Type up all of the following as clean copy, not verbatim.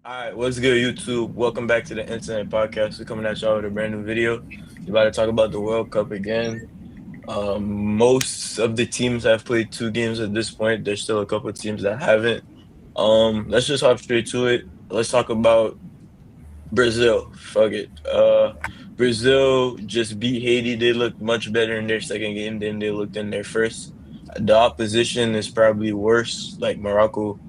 All right, what's good, YouTube? Welcome back to the Internet Podcast. We're coming at y'all with a brand new video. We're about to talk about the World Cup again. Most of the teams have played two games at this point. There's still a couple of teams that haven't. Let's just hop straight to it. Let's talk about Brazil. Fuck it. Brazil just beat Haiti. They looked much better in their second game than they looked in their first. The opposition is probably worse. Like Morocco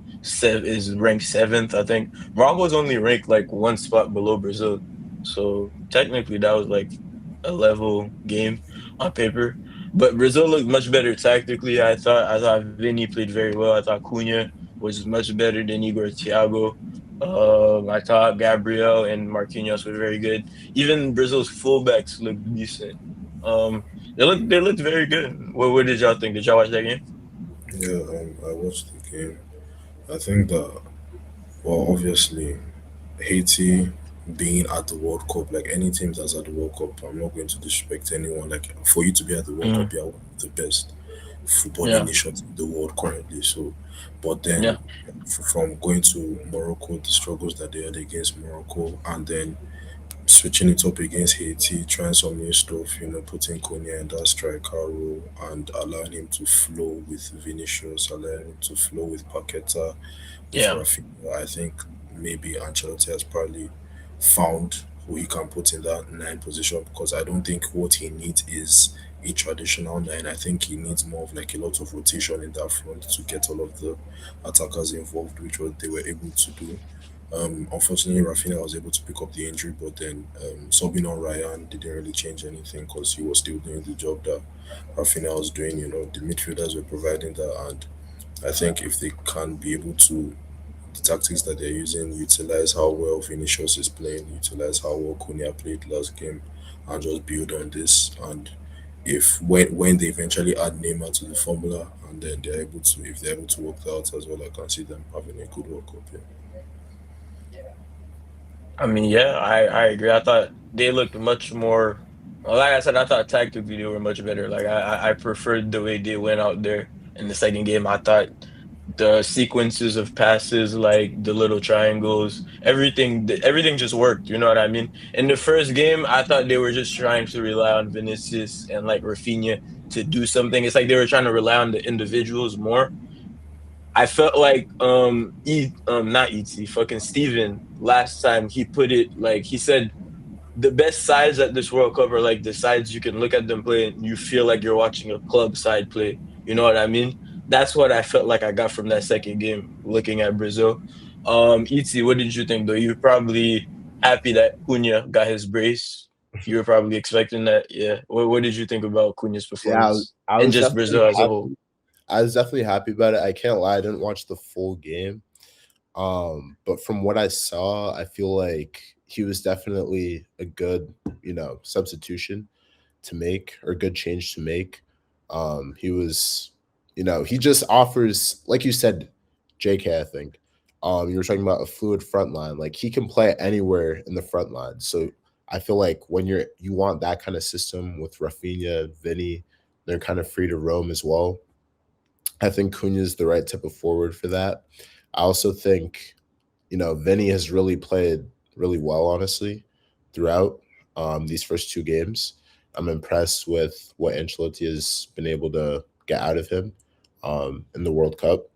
is ranked seventh, I think. Morocco's only ranked like one spot below Brazil. So technically that was like a level game on paper. But Brazil looked much better tactically. I thought Vini played very well. I thought Cunha was much better than Igor Thiago. I thought Gabriel and Marquinhos were very good. Even Brazil's fullbacks looked decent. They looked very good. What did y'all think? Did y'all watch that game? Yeah, I watched the game. I think that, well, obviously, Haiti being at the World Cup, like any team that's at the World Cup, I'm not going to disrespect anyone. Like, for you to be at the World Mm, Cup, you're one of the best footballing yeah, nations in the world currently. So, but yeah, then from going to Morocco, the struggles that they had against Morocco, and then switching it up against Haiti, trying some new stuff, putting Konya in that striker role and allowing him to flow with Vinicius, allowing him to flow with Paqueta, with yeah. Rafinha. I think maybe Ancelotti has probably found who he can put in that nine position because I don't think what he needs is a traditional nine. I think he needs more of like a lot of rotation in that front to get all of the attackers involved, which what they were able to do. Unfortunately, Rafinha was able to pick up the injury, but then subbing on Ryan didn't really change anything because he was still doing the job that Rafinha was doing. The midfielders were providing that, and I think if they can be able to the tactics that they're using, utilize how well Vinicius is playing, utilize how well Cunha played last game, and just build on this. And if when they eventually add Neymar to the formula, and then they're able to, if they're able to work that out as well, I can see them having a good World Cup. Yeah. I mean, yeah, I agree. I thought they looked much more. Well, like I said, I thought tactically they were much better. Like I preferred the way they went out there in the second game. I thought the sequences of passes, like the little triangles, everything just worked. You know what I mean? In the first game, I thought they were just trying to rely on Vinicius and like Rafinha to do something. It's like they were trying to rely on the individuals more. I felt like not ET, fucking Steven last time he put it like he said the best sides at this World Cup are like the sides you can look at them play and you feel like you're watching a club side play. You know what I mean? That's what I felt like I got from that second game looking at Brazil. ET, what did you think though? You're probably happy that Cunha got his brace. You were probably expecting that. Yeah. What did you think about Cunha's Yeah, performance I and was just definitely Brazil as a whole? happy. I was definitely happy about it. I can't lie, I didn't watch the full game. But from what I saw, I feel like he was definitely a good, substitution to make or good change to make. He was, he just offers, like you said, JK, I think. You were talking about a fluid front line. Like he can play anywhere in the front line. So I feel like when you want that kind of system with Rafinha, Vinny, they're kind of free to roam as well. I think Cunha is the right type of forward for that. I also think, Vinny has really played really well, honestly, throughout these first two games. I'm impressed with what Ancelotti has been able to get out of him in the World Cup.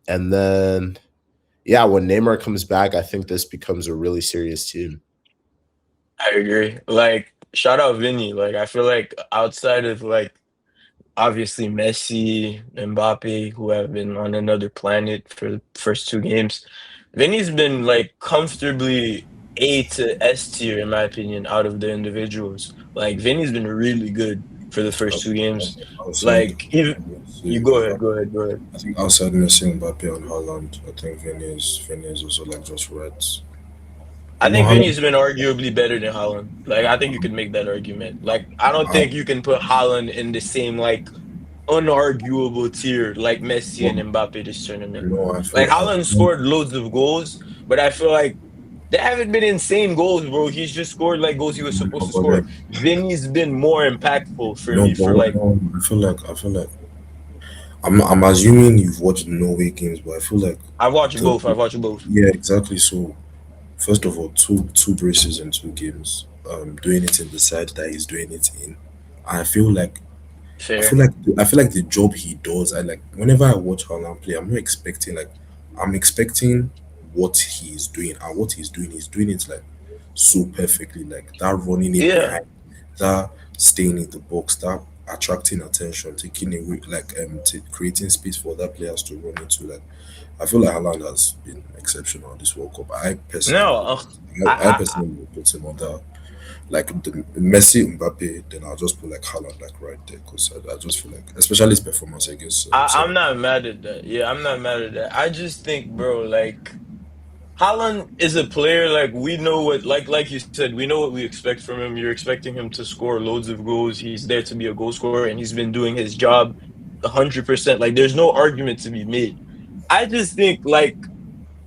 And then, yeah, when Neymar comes back, I think this becomes a really serious team. I agree. Like, shout out Vini. Like, I feel like outside of like obviously Messi, Mbappe, who have been on another planet for the first two games, Vini's been like comfortably A to S tier in my opinion out of the individuals. Like, Vini's been really good for the first two games. Outside Like, even you Messi, go ahead, go ahead, go ahead. I think outside Messi, Mbappe, and Haaland, I think Vinny is also like just right. I think Haaland, Vinny's been arguably better than Haaland. Like, I think you could make that argument. Like, I don't I, think you can put Haaland in the same like unarguable tier like Messi and Mbappe this tournament. no, Like Haaland scored loads of goals, but I feel like they haven't been insane goals, bro. He's just scored like goals he was supposed to but score. like, Vinny's been more impactful for no, me for but like I feel like I'm assuming you've watched Norway games, but I feel like I watched the both. I watched both. yeah, exactly. So first of all, two braces in 2 games. Doing it in the side that he's doing it in. I feel like I feel Fair. like I feel like the job he does. I like whenever I watch Haaland play, I'm not expecting like I'm expecting what he's doing, and what he's doing it like so perfectly. Like that running it Yeah. behind, that staying in the box, that attracting attention, taking away creating space for other players to run into. Like I feel like Haaland has been exceptional this World Cup. No. I I, I personally would put him on the like the Messi, Mbappe. Then I'll just put like Haaland like right there because I just feel like, especially his performance against I'm Senegal. not mad at that. Yeah, I'm not mad at that. I just think, bro, like Haaland is a player like we know what like you said, we know what we expect from him. You're expecting him to score loads of goals. He's there to be a goal scorer and he's been doing his job 100%. Like there's no argument to be made. I just think like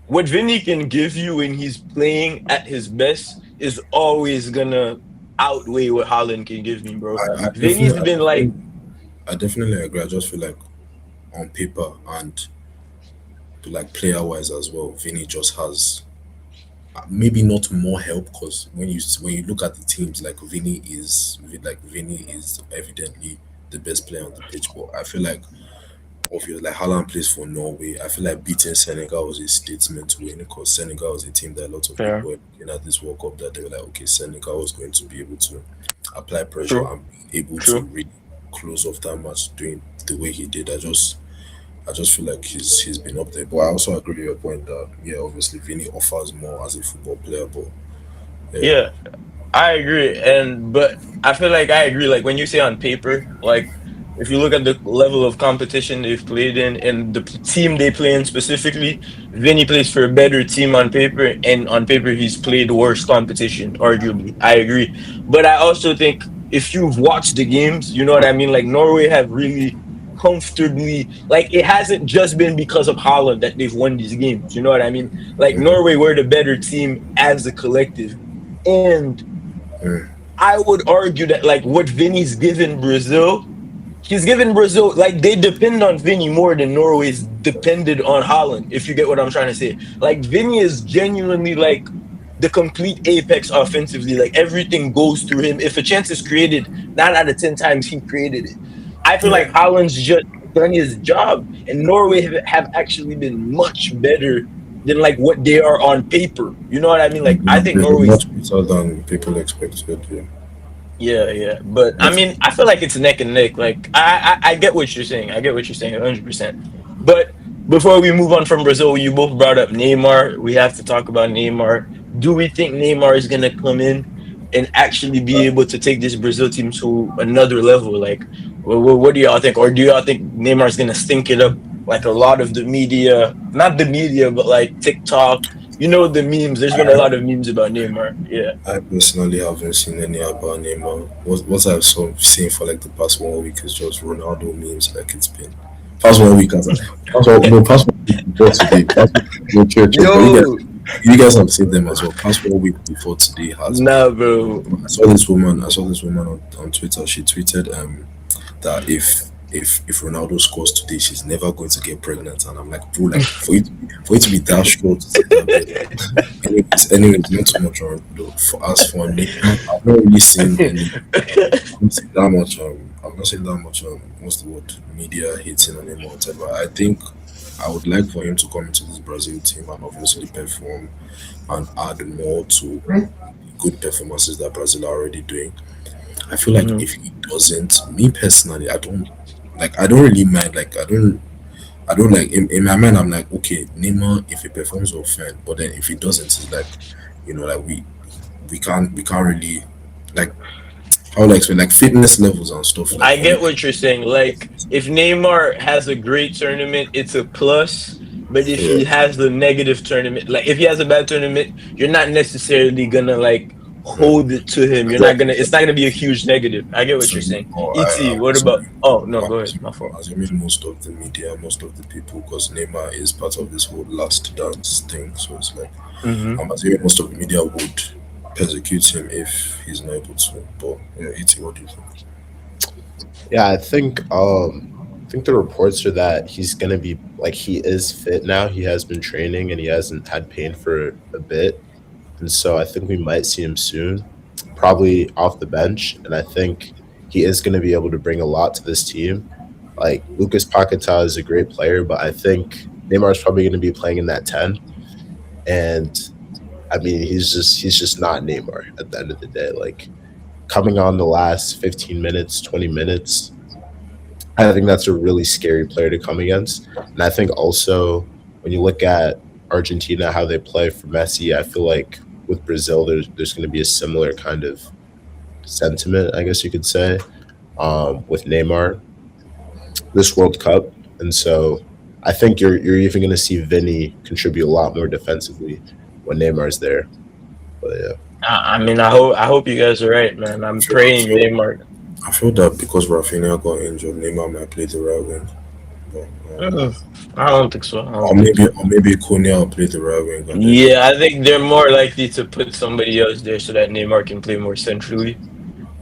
what Vinny can give you when he's playing at his best is always gonna outweigh what Haaland can give me, bro. I Vinny's definitely, been like I definitely agree. I just feel like on paper and like player wise as well, Vini just has maybe not more help because when you look at the teams, like Vini is evidently the best player on the pitch. But I feel like obviously like Haaland plays for Norway. I feel like beating Senegal was a statement to win because Senegal was a team that a lot of people fair. were looking at this World Cup that they were like, okay, Senegal was going to be able to apply pressure True. and be able to True. really close off that match doing the way he did. I just feel like he's been up there. But I also agree with your point that yeah, obviously Vini offers more as a football player, but yeah, Yeah. I agree, and but I feel like I agree. Like when you say on paper, like if you look at the level of competition they've played in and the team they play in specifically, Vinny plays for a better team on paper, and on paper he's played worse competition, arguably. I agree, but I also think if you've watched the games, you know what I mean. Like Norway have really comfortably, like it hasn't just been because of Holland that they've won these games. You know what I mean? Like Norway were the better team as a collective, and mm, I would argue that like what Vinny's given Brazil, he's given Brazil like they depend on Vinny more than Norway's depended on Holland. If you get what I'm trying to say, like Vinny is genuinely like the complete apex offensively. Like everything goes through him. If a chance is created, 9 out of 10 times he created it. I feel like yeah. Holland's just done his job, and Norway have actually been much better than like what they are on paper. You know what I mean? Like I think They've been Norway's much better than people expected. Yeah, yeah, yeah. But I that's mean, I feel like it's neck and neck. Like I get what you're saying. I get what you're saying 100%. But before we move on from Brazil, you both brought up Neymar. We have to talk about Neymar. Do we think Neymar is gonna come in and actually be able to take this Brazil team to another level? Like, what do y'all think? Or do y'all think Neymar is gonna stink it up like a lot of the media? Not the media, but like TikTok. You know the memes. There's been a lot of memes about Neymar. Yeah. I personally haven't seen any about Neymar. What I've seen for like the past 1 week is just Ronaldo memes. Like it's been past 1 week as past 1 week before today. Past 1 week before church. But Yo, you guys have seen them as well. Past 1 week before today has nah, been. bro. I saw this woman on Twitter. She tweeted that if Ronaldo scores today, she's never going to get pregnant. And I'm like, bro, like for you to be that sure to say that, bit. Anyways, not too much on Ronaldo. For us, for Neymar, I've not really seen any. I'm not saying that much. I'm not saying that much. What's the word? Media hating on him or whatever. I think I would like for him to come into this Brazil team and obviously perform and add more to good performances that Brazil are already doing. I feel like Mhm. if he doesn't, me personally, I don't like. I don't really mind. Like I don't like in my mind. I'm like, okay, Neymar, if he performs, well, fine. But then if he doesn't, it's like, like we can't really like how will I explain like fitness levels and stuff like I for me. get what you're saying. Like, if Neymar has a great tournament, it's a plus. But if Yeah, he has the negative tournament, like if he has a bad tournament, you're not necessarily gonna like hold it to him. You're not exactly. gonna. It's not gonna be a huge negative. I get what So you're saying. I'm Et, what about? assuming, Oh no, I'm go ahead. My assuming, fault. I'm assuming most of the media, most of the people, because Neymar is part of this whole last dance thing. So it's like Hmm. I'm assuming most of the media would persecute him if he's not able to. But yeah, it's what do you think? Yeah, I think I think the reports are that he's gonna be like he is fit now. He has been training and he hasn't had pain for a bit, and so I think we might see him soon, probably off the bench. And I think he is going to be able to bring a lot to this team. Like Lucas Paquetá is a great player, but I think Neymar is probably going to be playing in that 10. And I mean, he's just not Neymar at the end of the day. Like coming on the last 15 minutes, 20 minutes, I think that's a really scary player to come against. And I think also when you look at Argentina, how they play for Messi, I feel like with Brazil, there's going to be a similar kind of sentiment, I guess you could say, with Neymar this World Cup. And so I think you're even going to see Vini contribute a lot more defensively when Neymar's there. But yeah. I mean, I hope you guys are right, man. I I'm feel, I praying feel, Neymar. I feel that because Rafinha got injured, Neymar might play the right wing. But, Mm, I don't think so. I or don't think maybe so. or maybe Konya will play the right wing, and then Yeah, I think they're more likely to put somebody else there so that Neymar can play more centrally.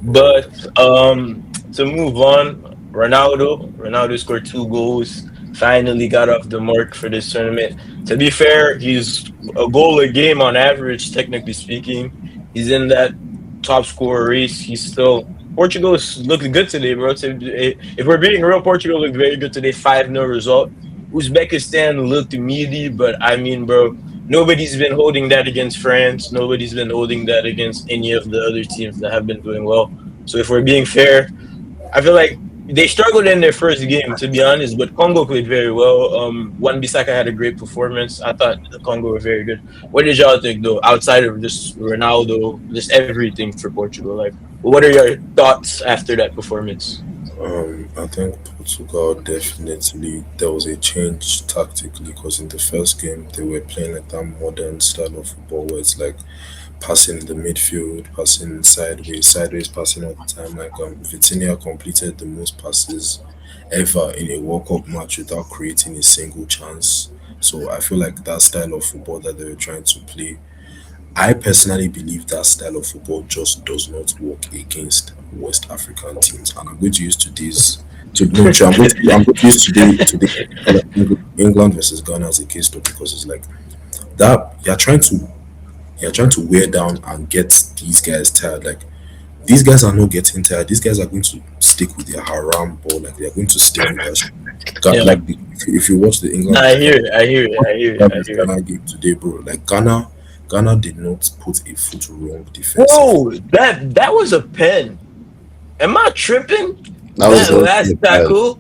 But to move on, Ronaldo scored 2 goals. Finally got off the mark for this tournament. To be fair, he's a goal a game on average, technically speaking. He's in that top scorer race. He's still Portugal's looking good today, bro. If we're being real, Portugal looked very good today. 5-0 result. Uzbekistan looked meaty, but I mean, bro, nobody's been holding that against France. Nobody's been holding that against any of the other teams that have been doing well. So if we're being fair, I feel like they struggled in their first game, to be honest, but Congo played very well. Wan Bissaka had a great performance. I thought the Congo were very good. What did y'all think, though, outside of just Ronaldo, just everything for Portugal? Like, what are your thoughts after that performance? I think Portugal definitely there was a change tactically because in the first game they were playing like that modern style of football where it's like passing in the midfield, passing sideways passing all the time. Like Vitinha completed the most passes ever in a World Cup match without creating a single chance. So I feel like that style of football that they were trying to play, I personally believe that style of football just does not work against West African teams. And I'm going to use today's to no, I'm going to use today England versus Ghana as a case study because it's like that you're trying to wear down and get these guys tired. Like these guys are not getting tired. These guys are going to stick with their haram ball. Like they're going to stick with that. Yeah, Like if you watch the no, England I versus hear it. I hear it. I hear it. I hear it. Ghana game today, bro, like Ghana did not put a foot wrong defensively. Whoa, that was a pen. Am I tripping? That was That low last key bad. tackle,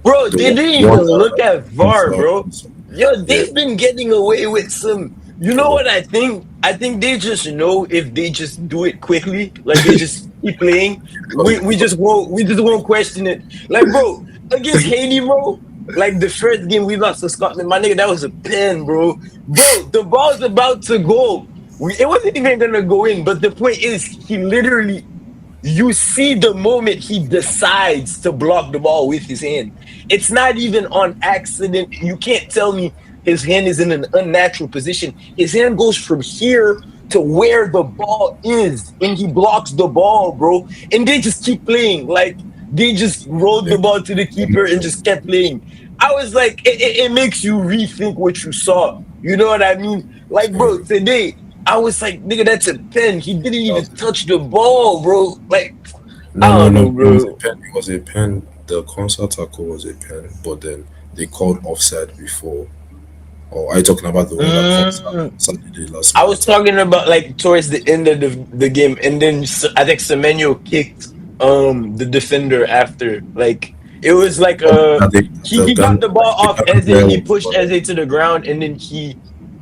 bro. The They didn't one even look at VAR, bro. that Yo, yeah, they've been getting away with some. You know what I think? I think they just know if they just do it quickly, like they just keep playing, we just won't question it. Like, bro, against Haiti, bro. Like the first game we lost to Scotland, my nigga, that was a pen, bro. Bro, the ball's about to go. It wasn't even gonna go in, but the point is, he literally you see the moment he decides to block the ball with his hand. It's not even on accident. You can't tell me his hand is in an unnatural position. His hand goes from here to where the ball is, and he blocks the ball, bro. And they just keep playing. Like they just rolled the ball to the keeper and just kept playing. I was like, it makes you rethink what you saw. You know what I mean? Like, bro, today I was like, nigga, that's a pen. He didn't even touch the ball, bro. Like, I don't no, know, it was a bro. pen. It was a pen. The concert tackle was a pen, but then they called offside before. Or are you talking about the one that Mm, Saturday last I was minute? talking about like towards the end of the game, and then I think Semenyo kicked the defender after. Like it was like That they, he got the ball the off Ghana Eze, player he was pushed Eze to the ground, and then he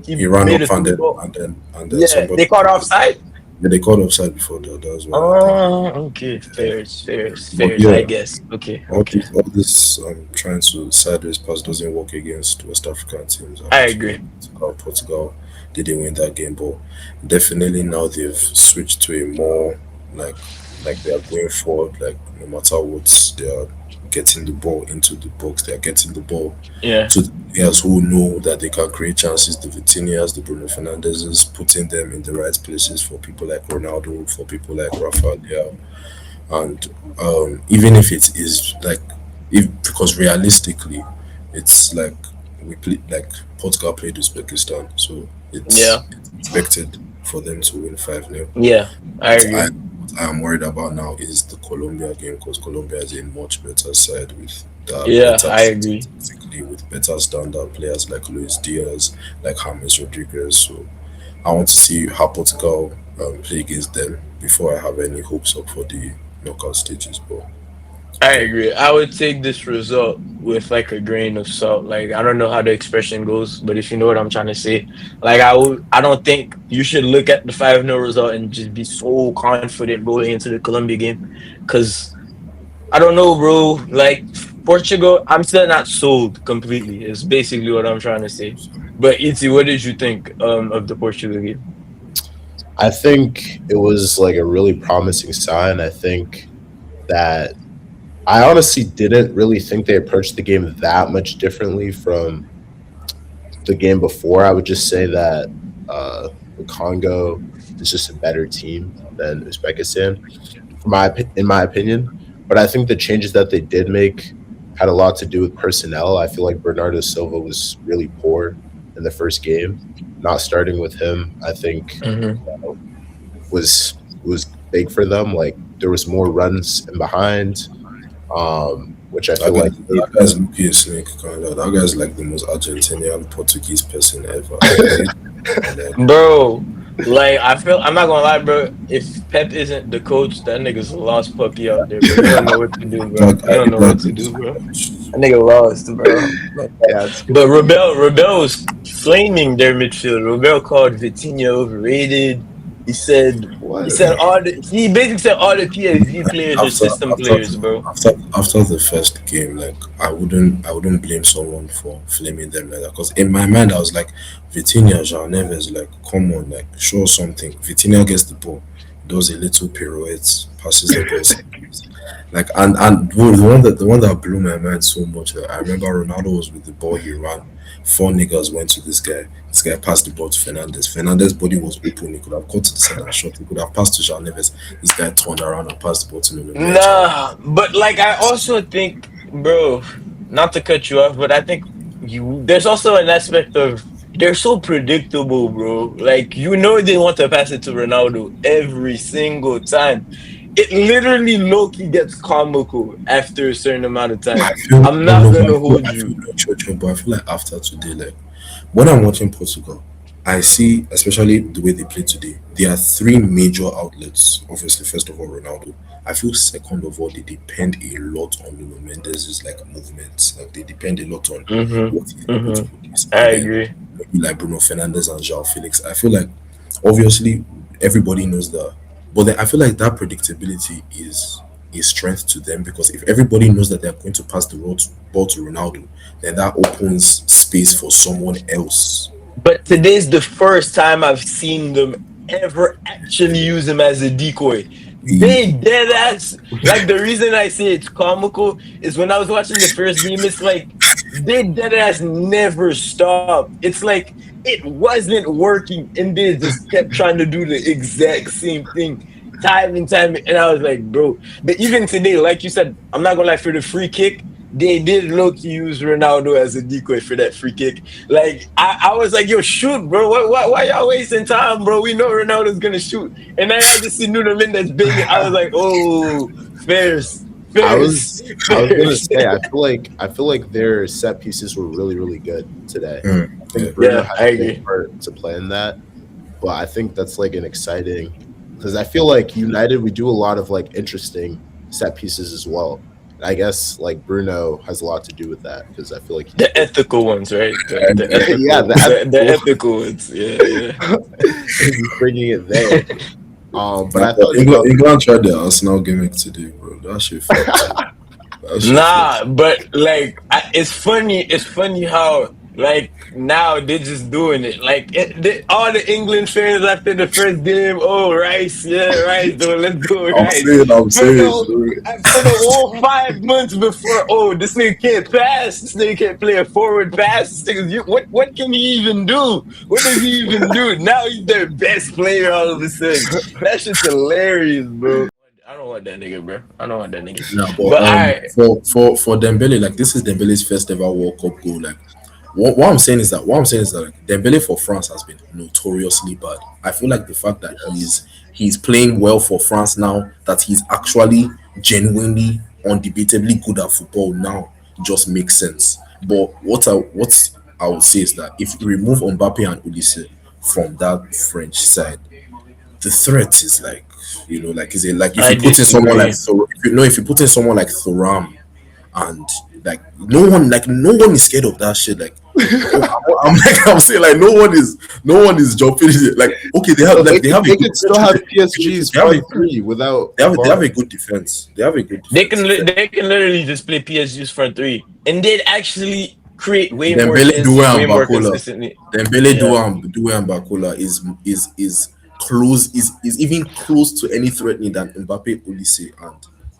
he ran made a off and through then ball. Yeah, somebody they caught offside. yeah, they called offside before that. That's why I think. Oh, okay, fairs, fairs, But fairs. I yeah, guess. Okay, all okay. this trying to sideways pass doesn't work against West African teams. I Today, agree. Portugal didn't win that game, but definitely now they've switched to a more like they are going forward. Like no matter what, they are getting the ball into the box. They are getting the ball Yeah, to the players who know that they can create chances. The Vitinhas, the Bruno Fernandezes, putting them in the right places for people like Ronaldo, for people like Rafael. Yeah, and even if it is like if because realistically, it's like we play like Portugal played Uzbekistan, so Yeah, it's expected for them to win 5-0. yeah, I What agree. I am worried about now is the Colombia game because Colombia is a much better side with Yeah, better I agree. tactically with better standard players like Luis Diaz, like James Rodriguez. So I want to see how Portugal play against them before I have any hopes up for the knockout stages. But I yeah, agree. I would take this result with like a grain of salt. Like I don't know how the expression goes, but if you know what I'm trying to say, like I don't think you should look at the 5-0 result and just be so confident going into the Colombia game. Cause I don't know, bro. Like Portugal, I'm still not sold completely. Is basically what I'm trying to say. But Itzy, what did you think of the Portugal game? I think it was like a really promising sign. I think that I honestly didn't really think they approached the game that much differently from the game before. I would just say that the Congo is just a better team than Uzbekistan, in my opinion. But I think the changes that they did make had a lot to do with personnel. I feel like Bernardo Silva was really poor in the first game. Not starting with him, I think Hmm. was big for them. Like there was more runs in behind, which I feel like that guy's looking snake kind of. That guy's like the most Argentinian Portuguese person ever. Like I hate that. Bro, like I feel I'm not gonna lie, bro. If Pep isn't the coach, that nigga's a lost puppy out there, bro. He don't know what to do, bro. That He guy, don't know what that to do, dude bro. is That nigga lost, bro. yeah, it's But crazy. Rebel was flaming their midfield. Rebel called Vitinha overrated. He said he What? said he basically said all the PSG players are after system after players, bro. after the first game, like I wouldn't blame someone for flaming them like that. Because in my mind, I was like, Vitinha, Jean Neves, like come on, like show something. Vitinha gets the ball, does a little pirouette, passes the ball sideways. Like and the one that blew my mind so much. Like, I remember Ronaldo was with the ball, he ran. Four niggas went to this guy. This guy passed the ball to Fernandez. Fernandez's body was open. He could have caught to the side and shot. He could have passed to Jean Neves. This guy turned around and passed the ball to Nuno Mendes. Nah, but like I also think, bro, not to cut you off, but I think there's also an aspect of they're so predictable, bro. Like you know they want to pass it to Ronaldo every single time. It literally Loki gets comical after a certain amount of time. I feel I'm no not no, gonna I hold feel you. no church, but I feel like after today, like when I'm watching Portugal, I see especially the way they play today. There are three major outlets. Obviously, first of all, Ronaldo. I feel second of all, they depend a lot on Nuno Mendes' like movements. Like they depend a lot on Mhm. what he's able to Mhm. produce. I And then agree. maybe like Bruno Fernandez and João Felix. I feel like obviously everybody knows that, but then I feel like that predictability is a strength to them because if everybody knows that they're going to pass the ball to Ronaldo, then that opens space for someone else. But today's the first time I've seen them ever actually use him as a decoy. He, They dead ass. Like the reason I say it's comical is when I was watching the first game, it's like they dead ass never stopped. It's like it wasn't working, and they just kept trying to do the exact same thing time and time. And I was like, bro. But even today, like you said, I'm not gonna lie, for the free kick, they did look to use Ronaldo as a decoy for that free kick. Like I was like, yo, shoot, bro. Why y'all wasting time, bro? We know Ronaldo's gonna shoot. And then I just see Nuno Mendes banging. I was like, oh, fairs, I fairs, was I was gonna fairs. say I feel like their set pieces were really good today. I yeah. think Bruno Yeah, had I a big agree. part to play in that, but I think that's like an exciting because I feel like United we do a lot of like interesting set pieces as well. And I guess like Bruno has a lot to do with that because I feel like he's The big. ethical ones, right? The Yeah, ethical, the the ethical ethical ones. Yeah, yeah. he's bringing it there. But Like, I thought England tried their Arsenal gimmick today, bro. That shit flopped too. That shit flopped. Nah, but like it's funny. It's funny how like now they're just doing it. Like all the England fans after the first game, oh Rice, yeah, Rice, though, let's go Rice. I'm For saying, the bro. for the whole 5 months before, oh this nigga can't pass. This nigga can't play a forward pass. This nigga, what can he even do? What does he even do? Now he's their best player all of a sudden. That shit's hilarious, bro. I don't want that nigga, bro. I don't want that nigga. Yeah, but But I for Dembele, like this is Dembele's first ever World Cup goal. Like what I'm saying is that like Dembele for France has been notoriously bad. I feel like the fact that Yes. he's playing well for France now, that he's actually genuinely undebatably good at football now, just makes sense. But what I would say is that if you remove Mbappe and Ulisse from that French side, the threat is like, like is it like if I you put in someone like disagree. if you put in someone like Thuram, and like no one is scared of that shit. Like I'm like I'm saying, like no one is jumping in it. Like okay, So they have a they good could still have PSG's they have a front three without they have Mbappe. a good defense. They have a good They defense. can they can literally just play PSG's front three, and they'd actually create way more Dembele, Doué, chances, way and more Bakola. consistently. Dembele, Yeah. Doué, and Bakola is close is even close to any threatening than Mbappe, Olise, and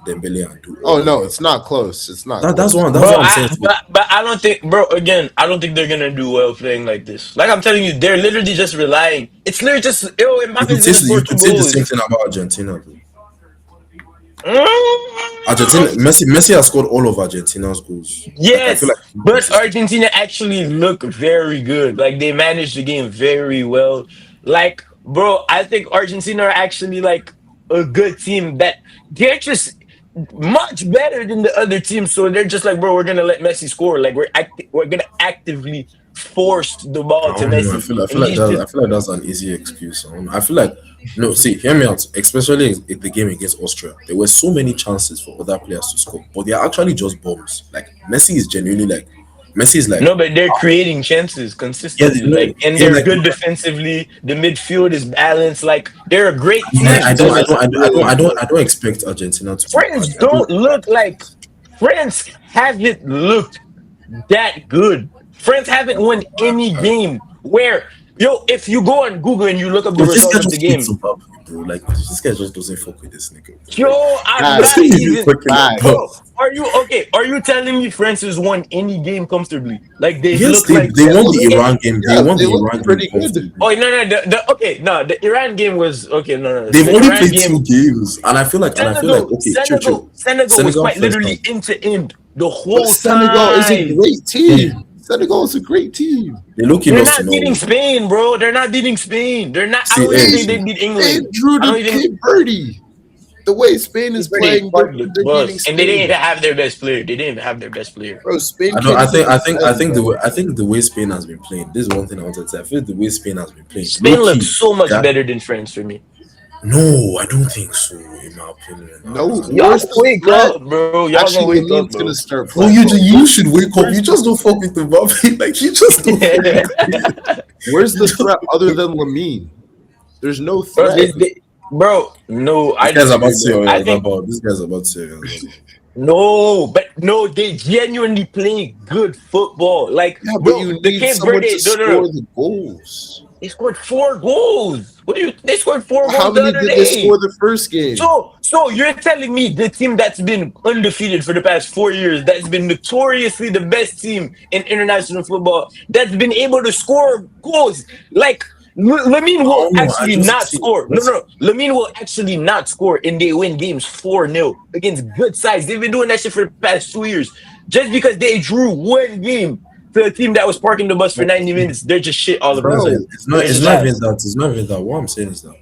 Dembele and Do Oh or no, Doué. it's not close. It's not That's close. one. That's Bro, what I'm saying. but I don't think, bro. Again, I don't think they're gonna do well playing like this. Like I'm telling you, they're literally just relying. It's literally just yo, Mbappe's gonna score You two could say the same goals. thing about Argentina. Though. Argentina, Mm. Messi has scored all of Argentina's goals. Like I feel Yes, like he's but consistent. Argentina actually look very good. Like they managed the game very well. Like, bro, I think Argentina are actually like a good team that they're just much better than the other teams. So they're just like, bro, we're gonna let Messi score. Like we're gonna actively force the ball I to don't know. Messi, and he's just I feel like that's an easy excuse. I don't know. I feel like no. See, hear me out. Especially in the game against Austria, there were so many chances for other players to score, but they are actually just bombs. Like Messi is genuinely like Messi is like no, but they're creating chances yeah, consistently. Like, and they're good defensively. The midfield is balanced. Like, they're a great France team. That's just really good. I don't expect Argentina to be bad. France I don't. don't look like France haven't looked that good. France haven't won any game where yo, if you go on Google and you look up the But this result guy of the just hates game, Zimbabwe, bro. Like this guy just doesn't fuck with this nigga. yo, Like I'm Facts. that's not what he's even talking Facts. about. bro. Are you okay? Are you telling me France has won any game comfortably? Like they Yes, look like they Yeah, won no, the they look. Iran game. They Yeah, won they the look Iran game pretty good. comfortably. oh okay, no, the Iran game was okay, no. They've The only Iran played game, two games, and I feel like okay, chill. Senegal was Senegal quite first literally half. end to end the But whole Senegal is a time. great Yeah, team. Senegal is a great team. they low-key They're lost to not beating Norway. Spain, bro. They're not beating Spain. They're not. I See, don't even think they see, beat Spain England. drew I don't to even. Cape Verde. The way Spain is Cape Verde playing, parked the they're beating bus, and they didn't Spain. even have their best player. They didn't even have their best player. Bro, Spain I don't. can't even I defend, think bro. I think the way Spain has been playing. This is one thing I wanted to say. I feel the way Spain has been playing, low Spain looks key. so much Yeah. better than France for me. No, I don't think so. In my opinion, No, Y'all where's the wake threat? up, bro. Y'all gonna Actually, wake up, Lamin's gonna bro. start bro, playing. you should wake up. Where's You just don't fuck with the Mbappe. Like you just don't fuck with. where's You the just, threat other than Lamine? There's no bro, threat. bro, no, this I guy's about disagree, to say bro. I think about this guy's about to say. no, but no, they genuinely play good football. Like, Yeah, but bro, you the need Cape someone to Verde, no. score the goals. They scored 4 goals. What do you? They scored four How goals the many other did they day. score the first game? So you're telling me the team that's been undefeated for the past 4 years, that's been notoriously the best team in international football, that's been able to score goals like Lamine I will don't know. I actually just not see. score. No. Lamine will actually not score and they win games 4-0 against good sides. They've been doing that shit for the past 2 years. Just because they drew one game to a team that was parking the bus for 90 minutes, they're just shit all of a Bro, sudden. They're It's just not even ass. that. It's not even that. What I'm saying is that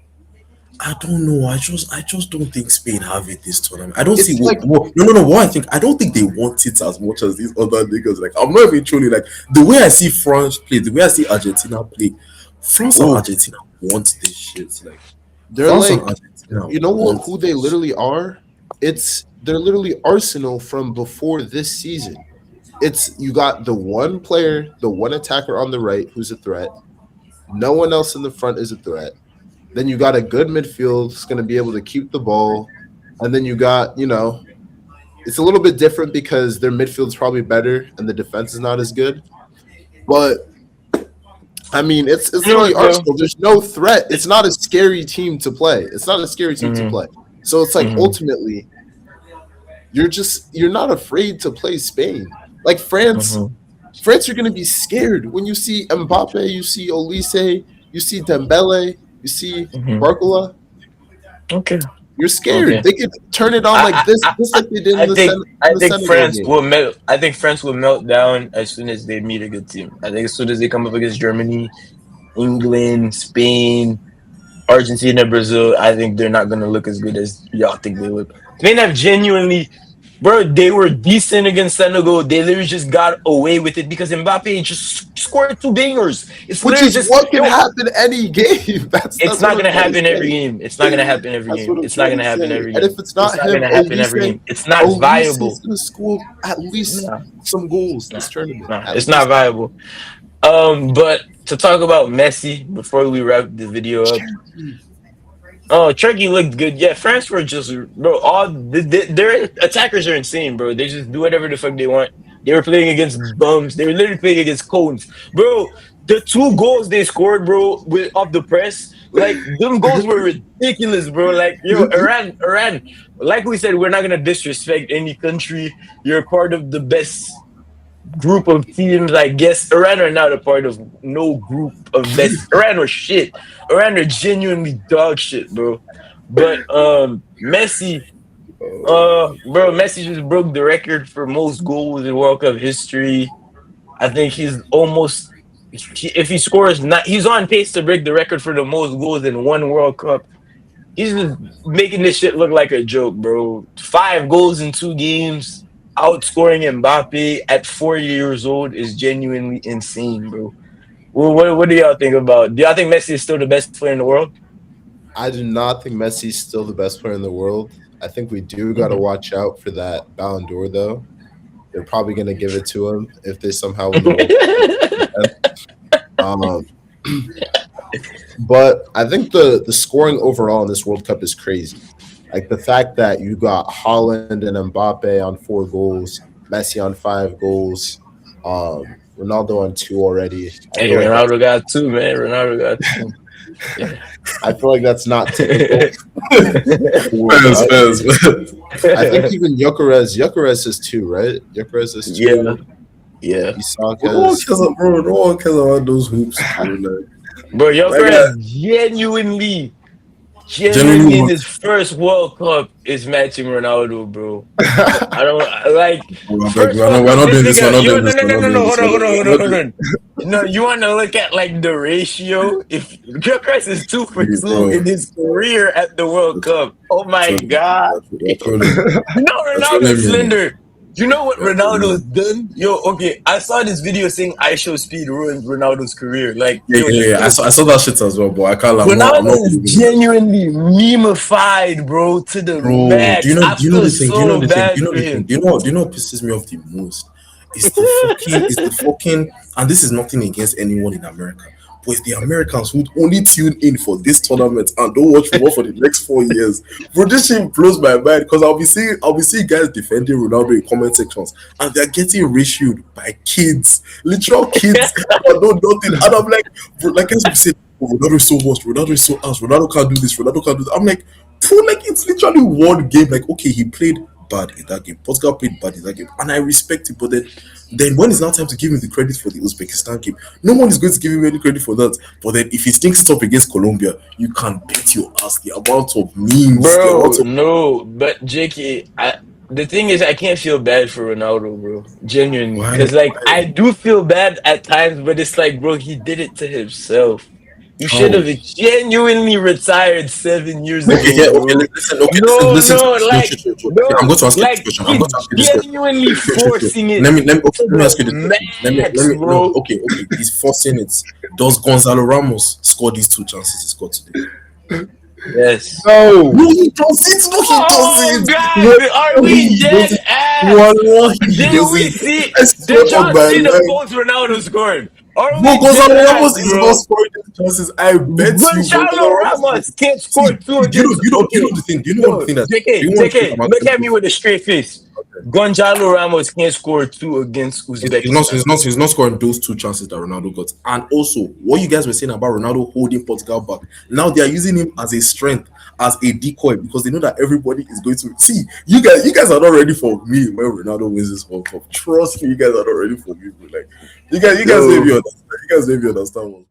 I don't know. I just don't think Spain have it this tournament. I don't see it's like no. What I think, I don't think they want it as much as these other niggas. Like I'm not even truly like the way I see France play, the way I see Argentina play. France and Ooh. Argentina want this shit. Like they're France and like Argentina you know what want who they this shit. literally are? They're literally Arsenal from before this season. It's you got the one player, the one attacker on the right who's a threat. No one else in the front is a threat. Then you got a good midfield that's going to be able to keep the ball. And then you got, it's a little bit different because their midfield's probably better and the defense is not as good. But I mean, it's You know literally what, though? Arsenal. There's no threat. It's not a scary team to play. It's not a scary team to Hmm. play. So it's like Hmm. ultimately, you're not afraid to play Spain. Like France, Hmm. France, you're going to be scared when you see Mbappe, you see Olise, you see Dembele, you see Hmm. Barcola. Okay. You're scared. Okay. They could turn it on like I this, I, just I, like they did I think In I the think Senegal France game. will melt. I think France will melt down as soon as they meet a good team. I think as soon as they come up against Germany, England, Spain, Argentina, Brazil, I think they're not gonna look as good as y'all think they look. Spain have genuinely, bro, they were decent against Senegal. They literally just got away with it because Mbappe just scored two bangers. It's Which literally is just what can yo. happen any game. It's That's not what I'm gonna trying to happen every say. game. It's not gonna happen every That's game. what I'm It's not trying to gonna happen say. every And if game. it's It's not not him, gonna happen every game. It's not Olise is viable. gonna score at least Nah, some goals nah, this tournament. nah. At It's not least. viable. But to talk about Messi before we wrap the video up, oh, Turkey looked good. Yeah, France were just bro. Their attackers are insane, bro. They just do whatever the fuck they want. They were playing against bums. They were literally playing against cones, bro. The two goals they scored, bro, with off the press, like them goals were ridiculous, bro. Like yo, Iran. Like we said, we're not gonna disrespect any country. You're part of the best group of teams, I guess. Iran are not a part of no group of best. Iran were shit. Iran are genuinely dog shit, bro. But Messi, bro, Messi just broke the record for most goals in World Cup history. I think he's almost if he scores not he's on pace to break the record for the most goals in one World Cup. He's just making this shit look like a joke, bro. 5 goals in 2 games, outscoring Mbappe at 4 years old is genuinely insane, bro. Well, what do y'all think about? Do y'all think Messi is still the best player in the world? I do not think Messi's still the best player in the world. I think we do got to Mhm. watch out for that Ballon d'Or, though. They're probably going to give it to him if they somehow win the World Cup. Um, but I think the scoring overall in this World Cup is crazy. Like the fact that you got Haaland and Mbappe on 4 goals, Messi on 5 goals, Ronaldo on 2 already. I Hey, feel like that's Ronaldo got two, man. Ronaldo got two. Yeah. I feel like that's not typical for Fans, us. fans. I think even Gyökeres is 2, right? Gyökeres is Yeah, 2. yeah. Isak No one has cares, bro. No one cares about those hoops, bro. Like, Bro, my Joker guy, genuinely genuinely in what? his first World Cup is matching Ronaldo, bro. I don't like Oh, I beg, first World we're Cup. not This doing this. We're nigga, not yo, doing no, this. no, We're no, not no, doing no. this. Hold on, hold on, hold on, We're not hold doing on. No, you want to look at like the ratio? If Gyökeres is 2 for 2 bro. in his career at the World Cup, oh my god! You're trolling. You know You're Ronaldo is trolling me. slender. You know what You're trolling Ronaldo me. has done? Yo, okay, I saw this video saying ISO speed ruined Ronaldo's career. Like, Yeah, yo, yeah, he yeah. played I saw that shit as well, but I can't. I'm Ronaldo not is believing in that shit. genuinely memeified, bro, to the Bro, max. I do you know feel the thing? Do you know so the thing? Do bad you know for the thing? him. Do you know what pisses me off the most? It's the fucking, and this is nothing against anyone in America, but it's the Americans who only tune in for this tournament and don't watch football for the next 4 years. Bro, this shit blows my mind because I'll be seeing guys defending Ronaldo in comment sections and they're getting ratioed by kids, literal kids that know nothing. And I'm like, bro, like as we say, oh, Ronaldo is so worst, Ronaldo is so ass, Ronaldo can't do this, Ronaldo can't do that. I'm like, bro, like it's literally one game. Like, okay, he played bad in that game. Portugal played bad in that game, and I respect it. But then when it's now time to give him the credit for the Uzbekistan game, no one is going to give him any credit for that. But then if he stinks it up against Colombia, you can bet your ass the amount of memes, the Bro, amount of no, but JK, the thing is, I can't feel bad for Ronaldo, bro. Genuinely. why, Because, like, I do feel bad at times, but it's like, bro, he did it to himself. You should how. have genuinely retired 7 years Okay, ago, yeah, okay, bro. listen, okay, No, listen to no, this. No, like, true, true, true. Okay, I'm no, going to ask you this like, question. I'm going to he's ask you this question. genuinely True, true, true. forcing it Okay, to let me ask you this the question. max, No, bro. okay, okay. He's forcing it. Does Gonzalo Ramos score these 2 chances he scored today? Yes. no. No, he doesn't. No, he Oh doesn't. God, are Wallahi, we he dead doesn't. ass? Wallahi, he Did we doesn't. see? I Did swear on y'all my see the life. goals Ronaldo scored? Are Bro, we dead Gonzalo ass, Ramos is not bro? scoring these chances. I bet you, bro. Gonzalo Gonzalo Ramos is not. Ramos can't See, score two against. do you Okay, know the thing? Do you know one yo, thing that? Do JK, you want to think JK, about? look at me with a straight face. Gonzalo Ramos can't score two against Uzbekistan. He's not scoring those 2 chances that Ronaldo got. And also, what you guys were saying about Ronaldo holding Portugal back, now they are using him as a strength, as a decoy, because they know that everybody is going to see. You guys are not ready for me when Ronaldo wins this World Cup. Trust me, you guys are not ready for me. Bro. Like you guys Yo, maybe understand. You guys maybe understand what